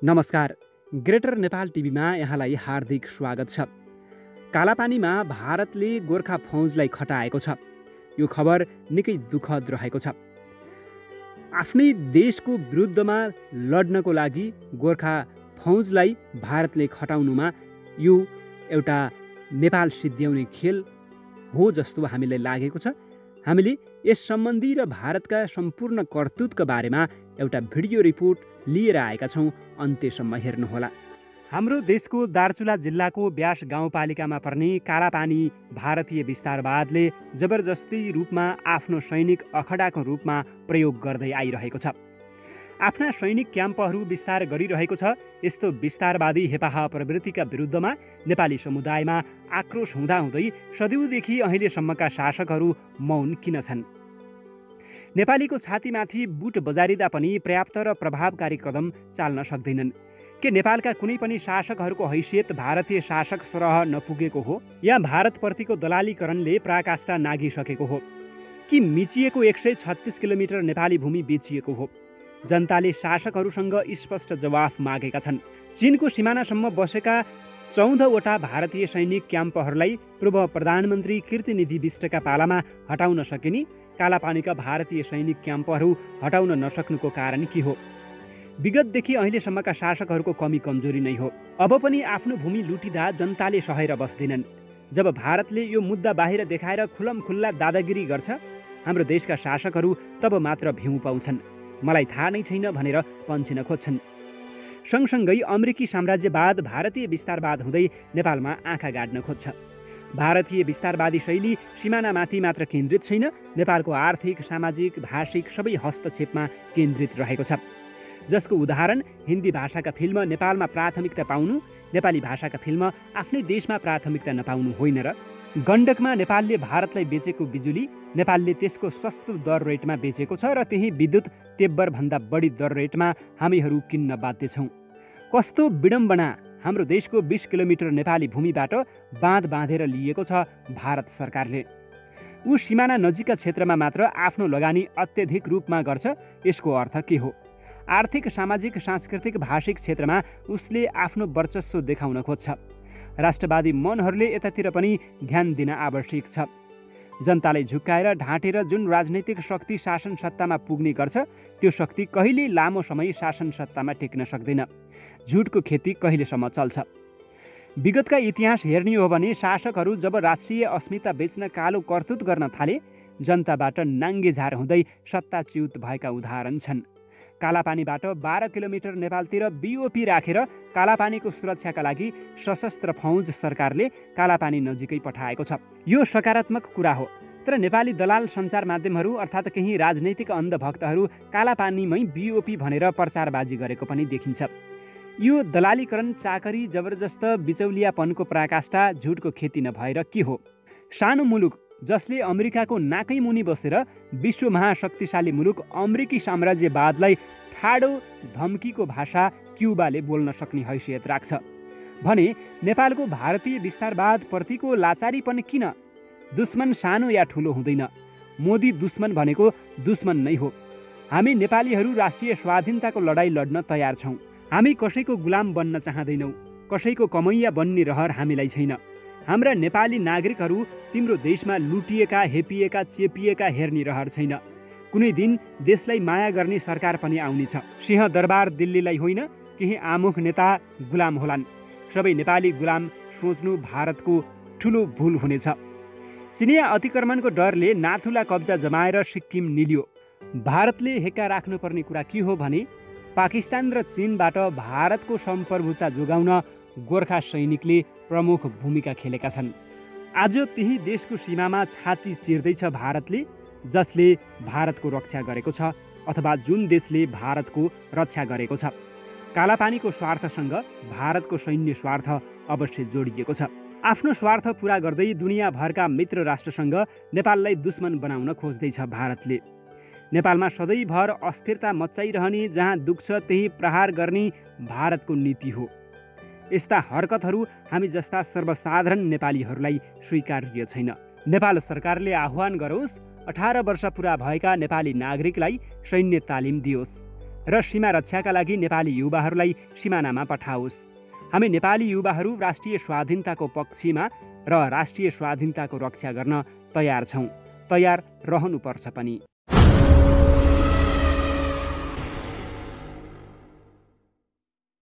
नमस्कार। ग्रेटर नेपाल टिभीमा यहाँलाई हार्दिक स्वागत छ। कालापानीमा भारतले गोर्खा फौजलाई खटाएको छ। यो खबर निकै दुःखद रहेको छ। आफ्नै देशको विरुद्धमा लड्नको लागि गोर्खा फौजलाई भारतले खटाउनुमा यो एउटा नेपाल सिद्ध्याउने खेल हो जस्तो हामीलाई लागेको छ। हामीले यस सम्बन्धी र भारतका सम्पूर्ण करतुतका बारेमा एउटा भिडियो रिपोर्ट लिएर आएका छौँ। अन्त्यसम्म हेर्नुहोला। हाम्रो देशको दार्चुला जिल्लाको ब्यास गाउँपालिकामा पर्ने कालापानी भारतीय विस्तारवादले जबरजस्ती रूपमा आफ्नो सैनिक अखडाको रूपमा प्रयोग गर्दै आइरहेको छ। आफ्ना सैनिक क्याम्पहरू विस्तार गरिरहेको छ। यस्तो विस्तारवादी हेपाह प्रवृत्तिका विरुद्धमा नेपाली समुदायमा आक्रोश हुँदाहुँदै सदियौँदेखि अहिलेसम्मका शासकहरू मौन किन छन्? नेपालीको छातीमाथि बुट बजारिँदा पनि पर्याप्त र प्रभावकारी कदम चाल्न सक्दैनन्। के नेपालका कुनै पनि शासकहरूको हैसियत भारतीय शासक सरह नपुगेको हो, या भारतप्रतिको दलालीकरणले पराकाष्ठा नागिसकेको हो, कि मिचिएको 136 किलोमिटर नेपाली भूमि बेचिएको हो? जनताले शासकहरूसँग स्पष्ट जवाफ मागेका छन्। चीनको सिमानासम्म बसेका 14वटा भारतीय सैनिक क्याम्पहरूलाई पूर्व प्रधानमन्त्री कीर्तिनिधि बिष्टका पालामा हटाउन सकिने कालापानीका भारतीय सैनिक क्याम्पहरू हटाउन नसक्नुको कारण के हो? विगतदेखि अहिलेसम्मका शासकहरूको कमी कमजोरी नै हो। अब पनि आफ्नो भूमि लुटिँदा जनताले सहेर बस्दैनन्। जब भारतले यो मुद्दा बाहिर देखाएर खुल्लमखुल्ला दादागिरी गर्छ, हाम्रो देशका शासकहरू तब मात्र भ्यू पाउँछन्। मलाई थाहा नै छैन भनेर पन्छिन खोज्छन्। सँगसँगै अमेरिकी साम्राज्यवाद भारतीय विस्तारवाद हुँदै नेपालमा आँखा गाड्न खोज्छ। भारतीय विस्तारवादी शैली सिमानामाथि मात्र केन्द्रित छैन, नेपालको आर्थिक, सामाजिक, भाषिक सबै हस्तक्षेपमा केन्द्रित रहेको छ। जसको उदाहरण हिन्दी भाषाका फिल्म नेपालमा प्राथमिकता पाउनु, नेपाली भाषाका फिल्म आफ्नै देशमा प्राथमिकता नपाउनु होइन र? गण्डकमा नेपालले भारतलाई बेचेको बिजुली नेपालले त्यसको सस्तो दर रेटमा बेचेको छ र त्यही विद्युत तेब्बरभन्दा बढी दर रेटमा हामीहरू किन्न बाध्य छौँ। कस्तो विडम्बना! हाम्रो देशको 20 किलोमिटर नेपाली भूमिबाट बाँध बाँधेर लिएको छ भारत सरकारले। ऊ सिमाना नजिकका क्षेत्रमा मात्र आफ्नो लगानी अत्यधिक रूपमा गर्छ। यसको अर्थ के हो? आर्थिक, सामाजिक, सांस्कृतिक, भाषिक क्षेत्रमा उसले आफ्नो वर्चस्व देखाउन खोज्छ। राष्ट्रवादी मनहरूले यतातिर पनि ध्यान दिन आवश्यक छ। जनतालाई झुक्काएर ढाँटेर जुन राजनैतिक शक्ति शासन सत्तामा पुग्ने गर्छ, त्यो शक्ति कहिल्यै लामो समय शासन सत्तामा टेक्न सक्दैन। झुटको खेती कहिलेसम्म चल्छ? विगतका इतिहास हेर्ने हो भने शासकहरू जब राष्ट्रिय अस्मिता बेच्न कालो करतुत गर्न थाले, जनताबाट नाङ्गेझार हुँदै सत्ताच्युत भएका उदाहरण छन्। कालापानीबाट 12 किलोमिटर नेपालतिर बिओपी राखेर कालापानीको सुरक्षाका लागि सशस्त्र फौज सरकारले कालापानी नजिकै पठाएको छ। यो सकारात्मक कुरा हो। तर नेपाली दलाल सञ्चार माध्यमहरू अर्थात् केही राजनैतिक अन्धभक्तहरू कालापानीमै बिओपी भनेर प्रचारबाजी गरेको पनि देखिन्छ। यो दलालीकरण, चाकरी, जबरजस्त बिचौलियापनको पराकाष्ठा, झुटको खेती नभएर के हो? सानो मुलुक जसले अमेरिकाको नाकै मुनि बसेर विश्व महाशक्तिशाली मुलुक अमेरिकी साम्राज्यवादलाई ठाडो धम्कीको भाषा क्युबाले बोल्न सक्ने हैसियत राख्छ भने नेपालको भारतीय विस्तारवादप्रतिको लाचारीपन किन? दुश्मन सानो या ठुलो हुँदैन। मोदी दुश्मन भनेको दुश्मन नै हो। हामी नेपालीहरू राष्ट्रिय स्वाधीनताको लडाईँ लड्न तयार छौँ। हामी कसैको गुलाम बन्न चाहँदैनौँ। कसैको कमैया बन्ने रहर हामीलाई छैन। हाम्रा नेपाली नागरिकहरू तिम्रो देशमा लुटिएका, हेपिएका, चेपिएका हेर्ने रहर छैन। कुनै दिन देशलाई माया गर्ने सरकार पनि आउनेछ। सिंह दरबार दिल्लीलाई होइन, केही आमुख नेता गुलाम होलान्। सबै नेपाली गुलाम सोच्नु भारतको ठुलो भुल हुनेछ। चिनिया अतिक्रमणको डरले नाथुला कब्जा जमाएर सिक्किम निल्यो। भारतले हेक्का राख्नुपर्ने कुरा के हो भने पाकिस्तान र चीनबाट भारतको सम्प्रभुता जोगाउन गोर्खा सैनिकले प्रमुख भूमिका खेलेका छन्। आज त्यही देशको सीमामा छाती चिर्दैछ भारतले, जसले भारतको रक्षा गरेको छ अथवा जुन देशले भारतको रक्षा गरेको छ। कालापानीको स्वार्थसँग भारतको सैन्य स्वार्थ अवश्य जोडिएको छ। आफ्नो स्वार्थ पुरा गर्दै दुनियाँभरका मित्र राष्ट्रसँग नेपाललाई दुश्मन बनाउन खोज्दैछ भारतले। नेपालमा सधैँभर अस्थिरता मच्चाइरहने, जहाँ दुख्छ त्यही प्रहार गर्ने भारतको नीति हो। यस्ता हरकतहरू हामी जस्ता सर्वसाधारण नेपालीहरूलाई स्वीकार्य छैन। नेपाल सरकारले आह्वान गरोस् 18 वर्ष पुरा भएका नेपाली नागरिकलाई सैन्य तालिम दियोस्। र सीमा रक्षाका लागि नेपाली युवाहरूलाई सिमानामा पठाओस्। हामी नेपाली युवाहरू राष्ट्रिय स्वाधीनताको पक्षमा र राष्ट्रिय स्वाधीनताको रक्षा गर्न तयार छौँ, तयार रहनुपर्छ पनि।